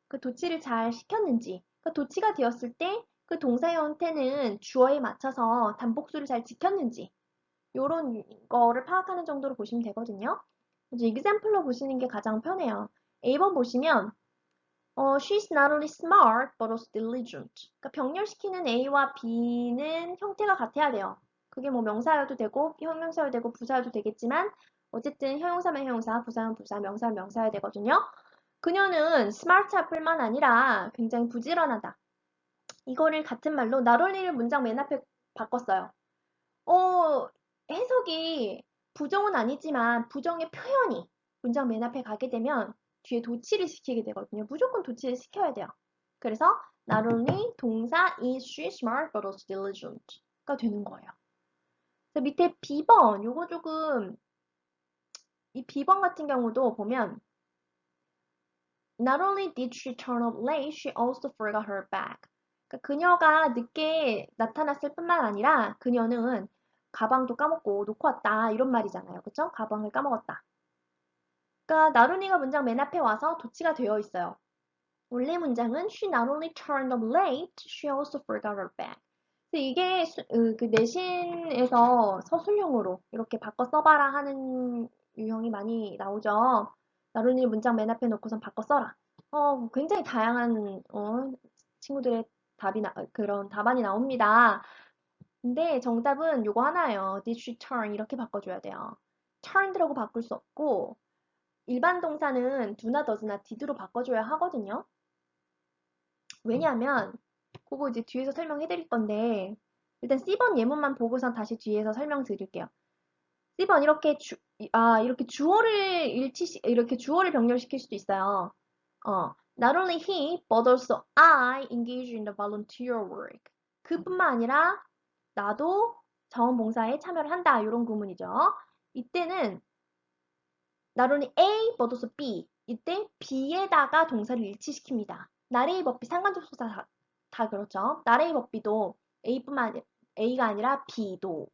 그 도치를 잘 시켰는지, 그 도치가 되었을 때 그 동사의 형태는 주어에 맞춰서 단복수를 잘 지켰는지 요런 거를 파악하는 정도로 보시면 되거든요. 이제 example로 보시는 게 가장 편해요. A번 보시면 she's not only smart but also diligent. 그러니까 병렬시키는 A와 B는 형태가 같아야 돼요. 그게 뭐 명사여도 되고 형용사여도 되고 부사여도 되겠지만 어쨌든 형용사면 형용사, 부사면 부사, 명사면 명사여야 되거든요. 그녀는 스마트할 뿐만 아니라 굉장히 부지런하다. 이거를 같은 말로 not only를 문장 맨 앞에 바꿨어요. 해석이 부정은 아니지만 부정의 표현이 문장 맨 앞에 가게 되면 뒤에 도치를 시키게 되거든요. 무조건 도치를 시켜야 돼요. 그래서 not only 동사 is she smart but also diligent가 되는 거예요. 밑에 B번 요거 조금 이 B번 같은 경우도 보면 Not only did she turn up late, she also forgot her bag. 그러니까 그녀가 늦게 나타났을 뿐만 아니라 그녀는 가방도 까먹고 놓고 왔다 이런 말이잖아요. 그쵸? 가방을 까먹었다. 그러니까 나루니가 문장 맨 앞에 와서 도치가 되어 있어요. 원래 문장은 She not only turned up late, she also forgot her bag. 그래서 이게 그 내신에서 서술형으로 이렇게 바꿔 써봐라 하는 유형이 많이 나오죠. 나루니 문장 맨 앞에 놓고선 바꿔 써라. 굉장히 다양한 친구들의 그런 답안이 나옵니다. 근데 정답은 요거 하나예요. Did she turn 이렇게 바꿔줘야 돼요. turned라고 바꿀 수 없고 일반 동사는 do나 does나 did로 바꿔줘야 하거든요. 왜냐하면 그거 이제 뒤에서 설명해 드릴 건데 일단 C번 예문만 보고선 다시 뒤에서 설명드릴게요. C번 이렇게 이렇게 주어를 병렬시킬 수도 있어요. Not only he, but also I engage in the volunteer work. 그뿐만 아니라 나도 자원봉사에 참여를 한다. 이런 구문이죠. 이때는 not only A, but also B. 이때 B에다가 동사를 일치시킵니다. 나레이 법비 상관접속사 다 그렇죠. 나레이 법비도 A가 아니라 B도.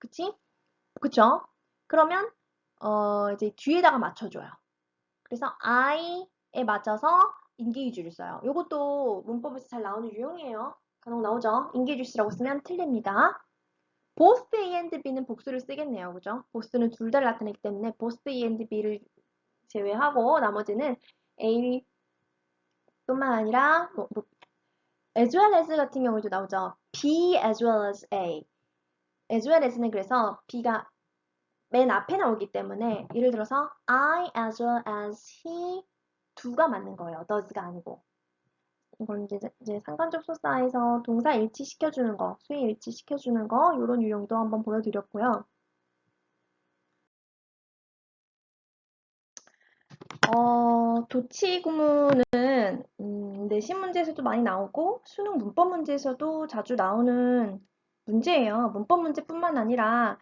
그치? 그쵸? 그러면 이제 뒤에다가 맞춰줘요. 그래서 I에 맞춰서 engage를 써요. 이것도 문법에서 잘 나오는 유형이에요. 간혹 나오죠? engages라고 쓰면 틀립니다. both A and B는 복수를 쓰겠네요. 그죠? both는 둘 다 나타내기 때문에 both A and B를 제외하고 나머지는 A 뿐만 아니라 as well as 같은 경우도 나오죠. B as well as A. as well as는 그래서 B가 맨 앞에 나오기 때문에 예를 들어서 I as well as he 두가 맞는 거예요. does가 아니고. 이건 이제 상관접속사에서 동사 일치시켜주는 거, 수위 일치시켜주는 거 이런 유형도 한번 보여드렸고요. 도치 구문은 내신 문제에서도 많이 나오고 수능 문법 문제에서도 자주 나오는 문제예요. 문법 문제뿐만 아니라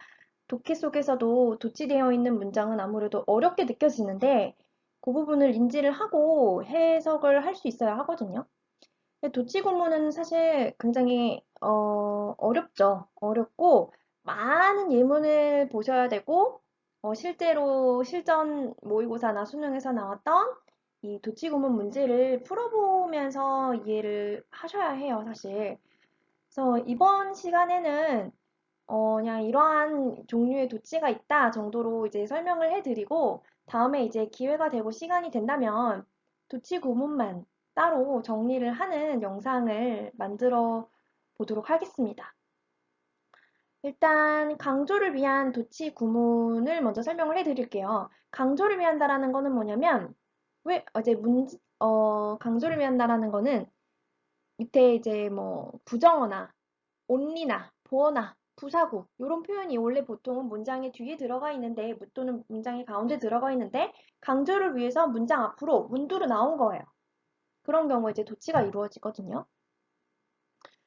독해 속에서도 도치되어 있는 문장은 아무래도 어렵게 느껴지는데 그 부분을 인지를 하고 해석을 할 수 있어야 하거든요. 근데 도치 구문은 사실 굉장히 어렵죠. 어렵고 많은 예문을 보셔야 되고 실제로 실전 모의고사나 수능에서 나왔던 이 도치 구문 문제를 풀어보면서 이해를 하셔야 해요, 사실. 그래서 이번 시간에는 그냥 이러한 종류의 도치가 있다 정도로 이제 설명을 해드리고 다음에 이제 기회가 되고 시간이 된다면 도치 구문만 따로 정리를 하는 영상을 만들어 보도록 하겠습니다. 일단 강조를 위한 도치 구문을 먼저 설명을 해드릴게요. 강조를 위한다라는 거는 뭐냐면 왜 어제 강조를 위한다라는 거는 밑에 이제 뭐 부정어나 only나 보어나 부사구 이런 표현이 원래 보통은 문장의 뒤에 들어가 있는데 또는 문장의 가운데 들어가 있는데 강조를 위해서 문장 앞으로 문두로 나온 거예요. 그런 경우에 이제 도치가 이루어지거든요.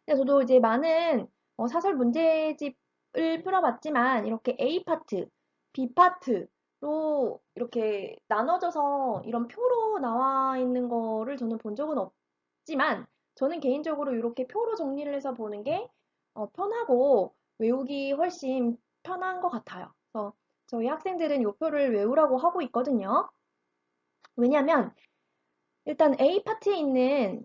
근데 저도 이제 많은 사설 문제집을 풀어봤지만 이렇게 A 파트, B 파트로 이렇게 나눠져서 이런 표로 나와 있는 거를 저는 본 적은 없지만 저는 개인적으로 이렇게 표로 정리를 해서 보는 게 편하고 외우기 훨씬 편한 것 같아요. 그래서 저희 학생들은 이 표를 외우라고 하고 있거든요. 왜냐면 일단 A 파트에 있는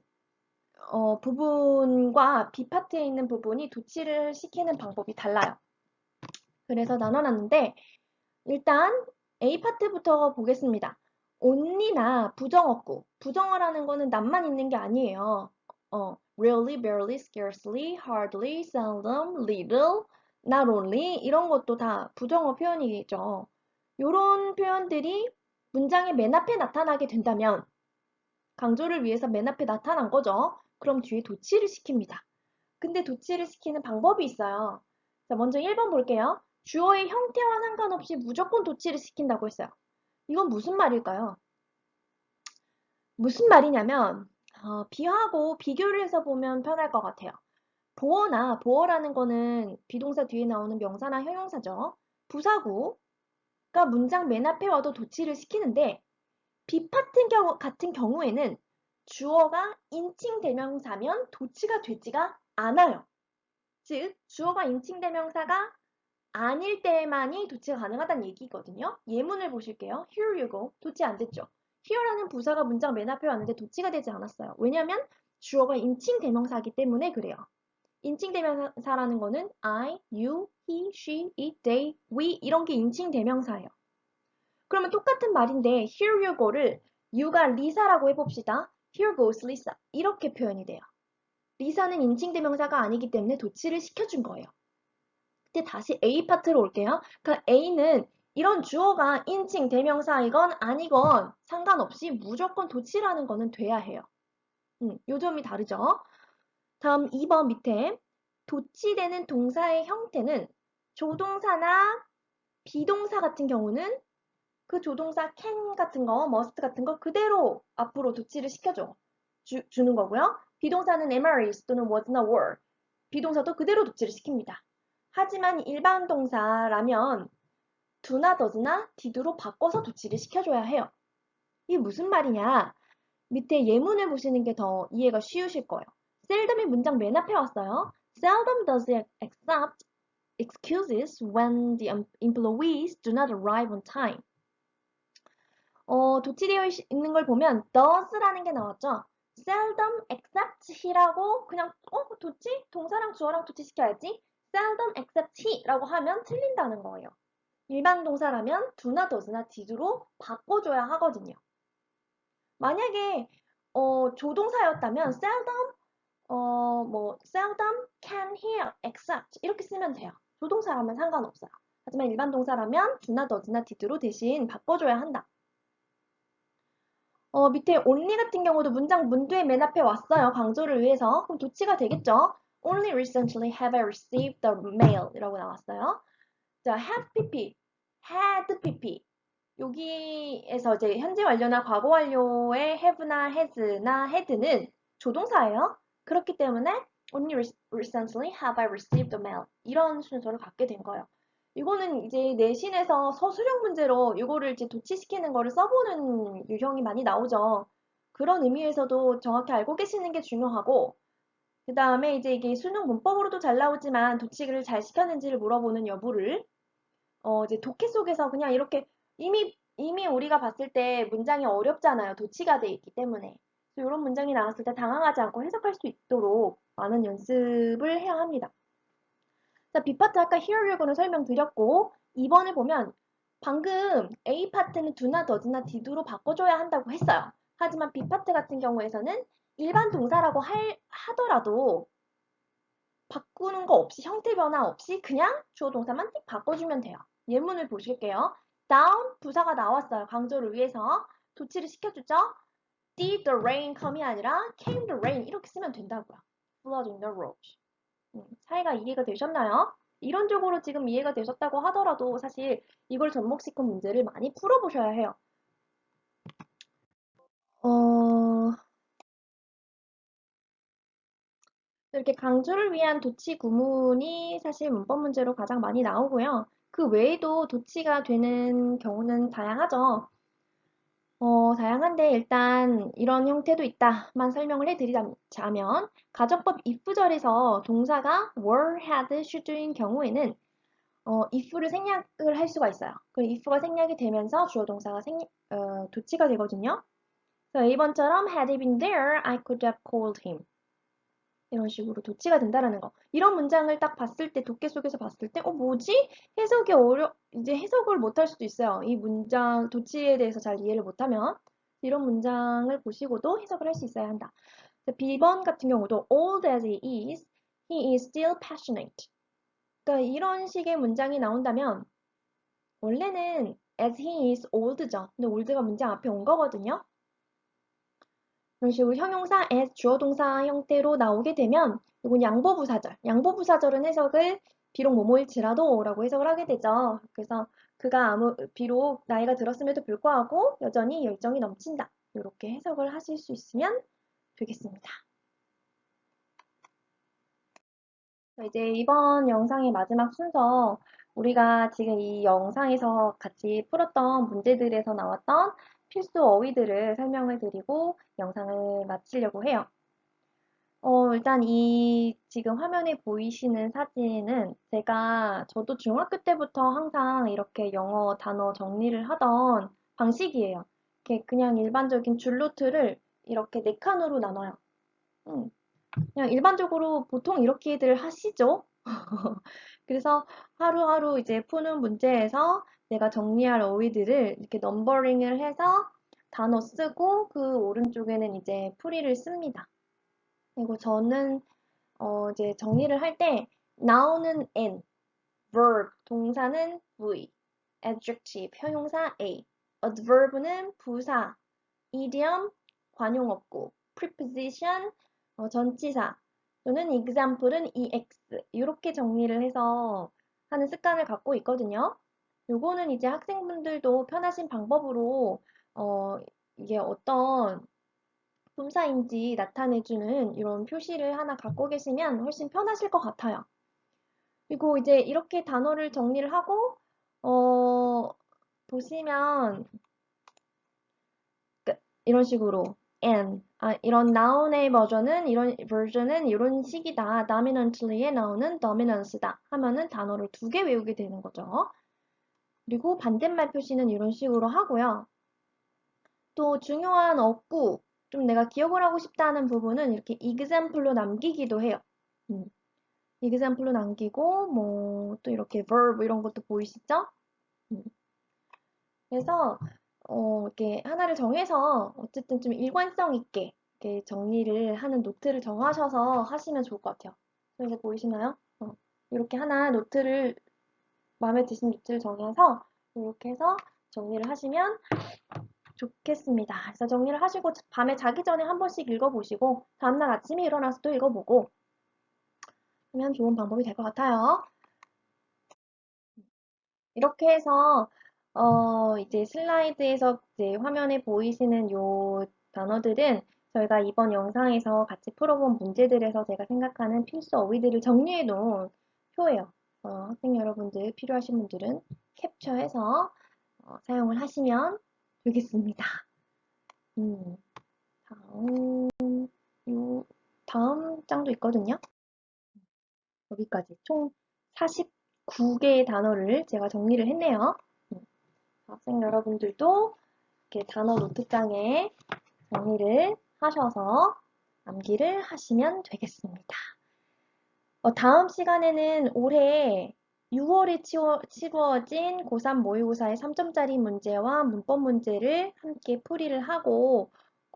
부분과 B 파트에 있는 부분이 도치를 시키는 방법이 달라요. 그래서 나눠놨는데 일단 A 파트부터 보겠습니다. only나 부정어구. 부정어라는 거는 낫만 있는 게 아니에요. rarely, barely, scarcely, hardly, seldom, little, not only 이런 것도 다 부정어 표현이겠죠. 이런 표현들이 문장의 맨 앞에 나타나게 된다면 강조를 위해서 맨 앞에 나타난 거죠. 그럼 뒤에 도치를 시킵니다. 근데 도치를 시키는 방법이 있어요. 자, 먼저 1번 볼게요. 주어의 형태와 상관없이 무조건 도치를 시킨다고 했어요. 이건 무슨 말일까요? 무슨 말이냐면 비하고 비교를 해서 보면 편할 것 같아요. 보어라는 거는 비동사 뒤에 나오는 명사나 형용사죠. 부사구가 문장 맨 앞에 와도 도치를 시키는데 같은 경우에는 주어가 인칭 대명사면 도치가 되지가 않아요. 즉 주어가 인칭 대명사가 아닐 때만이 도치가 가능하다는 얘기거든요. 예문을 보실게요. Here you go. 도치 안 됐죠. here라는 부사가 문장 맨 앞에 왔는데 도치가 되지 않았어요. 왜냐하면 주어가 인칭 대명사이기 때문에 그래요. 인칭 대명사라는 거는 I, you, he, she, it, they, we 이런 게 인칭 대명사예요. 그러면 똑같은 말인데 here you go를 you가 리사라고 해봅시다. Here goes Lisa 이렇게 표현이 돼요. 리사는 인칭 대명사가 아니기 때문에 도치를 시켜준 거예요. 근데 다시 A 파트로 올게요. 그러니까 A는 이런 주어가 인칭 대명사이건 아니건 상관없이 무조건 도치라는 거는 돼야 해요. 요 점이 다르죠. 다음 2번 밑에 도치되는 동사의 형태는 조동사나 비동사 같은 경우는 그 조동사 can 같은 거, must 같은 거 그대로 앞으로 도치를 주는 거고요. 비동사는 am, is 또는 was나 were. 비동사도 그대로 도치를 시킵니다. 하지만 일반 동사라면 do나 does나 did로 바꿔서 도치를 시켜줘야 해요. 이게 무슨 말이냐? 밑에 예문을 보시는 게 더 이해가 쉬우실 거예요. seldom이 문장 맨 앞에 왔어요. seldom does it accept excuses when the employees do not arrive on time. 도치되어 있는 걸 보면 does라는 게 나왔죠. seldom except he라고 그냥 도치? 동사랑 주어랑 도치시켜야지. seldom except he라고 하면 틀린다는 거예요. 일반 동사라면 do나 does나 did로 바꿔줘야 하거든요. 만약에 조동사였다면 seldom seldom, can, hear, except 이렇게 쓰면 돼요. 조동사라면 상관없어요. 하지만 일반 동사라면 do나 does나 did로 대신 바꿔줘야 한다. 밑에 only 같은 경우도 문장 문두의 맨 앞에 왔어요. 강조를 위해서. 그럼 도치가 되겠죠? Only recently have I received the mail 이라고 나왔어요. 자, have pp, had pp. 여기에서 이제 현재 완료나 과거 완료의 have나 has나 had는 조동사예요. 그렇기 때문에 only recently have I received the mail 이런 순서를 갖게 된 거예요. 이거는 이제 내신에서 서술형 문제로 이거를 이제 도치시키는 거를 써보는 유형이 많이 나오죠. 그런 의미에서도 정확히 알고 계시는 게 중요하고, 그 다음에 이제 이게 수능 문법으로도 잘 나오지만 도치를 잘 시켰는지를 물어보는 여부를 이제 독해 속에서 그냥 이렇게 이미 우리가 봤을 때 문장이 어렵잖아요. 도치가 돼 있기 때문에. 이런 문장이 나왔을 때 당황하지 않고 해석할 수 있도록 많은 연습을 해야 합니다. 자, B파트 아까 hear 요거는 설명드렸고 2번을 보면 방금 A파트는 do나 does나 did로 바꿔줘야 한다고 했어요. 하지만 B파트 같은 경우에서는 일반 동사라고 하더라도 바꾸는 거 없이 형태 변화 없이 그냥 주어 동사만 띡 바꿔주면 돼요. 예문을 보실게요. down 부사가 나왔어요. 강조를 위해서 도치를 시켜주죠. Did the rain come이 아니라 came the rain 이렇게 쓰면 된다고요. flooding the roads. 차이가 이해가 되셨나요? 이론적으로 지금 이해가 되셨다고 하더라도 사실 이걸 접목시킨 문제를 많이 풀어보셔야 해요. 이렇게 강조를 위한 도치 구문이 사실 문법 문제로 가장 많이 나오고요. 그 외에도 도치가 되는 경우는 다양하죠. 다양한데 일단 이런 형태도 있다만 설명을 해드리자면 가정법 if절에서 동사가 were, had, should인 경우에는 if를 생략을 할 수가 있어요. 그럼 if가 생략이 되면서 주어 동사가 도치가 되거든요. 그래서 A번처럼 had he been there, I could have called him. 이런 식으로 도치가 된다라는 거. 이런 문장을 딱 봤을 때, 독해 속에서 봤을 때, 뭐지? 해석이 이제 해석을 못할 수도 있어요. 이 문장, 도치에 대해서 잘 이해를 못하면. 이런 문장을 보시고도 해석을 할 수 있어야 한다. B번 같은 경우도, old as he is still passionate. 그러니까 이런 식의 문장이 나온다면, 원래는 as he is old죠. 근데 old가 문장 앞에 온 거거든요. 이런 식으로 형용사 as 주어 동사 형태로 나오게 되면 이건 양보부사절. 양보부사절은 해석을 비록 뭐뭐일지라도 라고 해석을 하게 되죠. 그래서 그가 비록 나이가 들었음에도 불구하고 여전히 열정이 넘친다. 이렇게 해석을 하실 수 있으면 되겠습니다. 이제 이번 영상의 마지막 순서, 우리가 지금 이 영상에서 같이 풀었던 문제들에서 나왔던 필수 어휘들을 설명을 드리고 영상을 마치려고 해요. 일단 이 지금 화면에 보이시는 사진은 저도 중학교 때부터 항상 이렇게 영어 단어 정리를 하던 방식이에요. 이렇게 그냥 일반적인 줄노트를 이렇게 4칸으로 나눠요. 그냥 일반적으로 보통 이렇게들 하시죠? 그래서 하루하루 이제 푸는 문제에서 내가 정리할 어휘들을 이렇게 넘버링을 해서 단어 쓰고 그 오른쪽에는 이제 풀이를 씁니다. 그리고 저는 이제 정리를 할 때 noun은 n, verb 동사는 v, adjective 형용사 a, adverb는 부사, idiom 관용어구, preposition 전치사 또는 example은 ex 이렇게 정리를 해서 하는 습관을 갖고 있거든요. 요거는 이제 학생분들도 편하신 방법으로 이게 어떤 품사인지 나타내주는 이런 표시를 하나 갖고 계시면 훨씬 편하실 것 같아요. 그리고 이제 이렇게 단어를 정리를 하고 보시면 이런 식으로 이런 noun의 버전은 이런 식이다. dominantly에 나오는 dominance다. 하면은 단어를 2개 외우게 되는 거죠. 그리고 반대말 표시는 이런 식으로 하고요. 또 중요한 어구, 좀 내가 기억을 하고 싶다는 부분은 이렇게 example로 남기기도 해요. example로 남기고, 뭐, 또 이렇게 verb 이런 것도 보이시죠? 그래서, 이렇게 하나를 정해서 어쨌든 좀 일관성 있게 이렇게 정리를 하는 노트를 정하셔서 하시면 좋을 것 같아요. 그래서 보이시나요? 이렇게 하나 노트를, 마음에 드신 노트를 정해서 이렇게 해서 정리를 하시면 좋겠습니다. 그래서 정리를 하시고 밤에 자기 전에 한 번씩 읽어보시고 다음날 아침에 일어나서 또 읽어보고 하면 좋은 방법이 될 것 같아요. 이렇게 해서 이제 슬라이드에서 이제 화면에 보이시는 요 단어들은 저희가 이번 영상에서 같이 풀어본 문제들에서 제가 생각하는 필수 어휘들을 정리해 놓은 표예요. 학생 여러분들 필요하신 분들은 캡처해서 사용을 하시면 되겠습니다. 음, 다음, 다음 장도 있거든요. 여기까지 총 49개의 단어를 제가 정리를 했네요. 학생 여러분들도 이렇게 단어 노트장에 정리를 하셔서 암기를 하시면 되겠습니다. 다음 시간에는 올해 6월에 치루어진 고3 모의고사의 3점짜리 문제와 문법 문제를 함께 풀이를 하고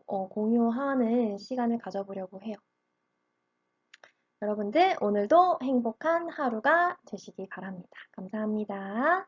공유하는 시간을 가져보려고 해요. 여러분들 오늘도 행복한 하루가 되시기 바랍니다. 감사합니다.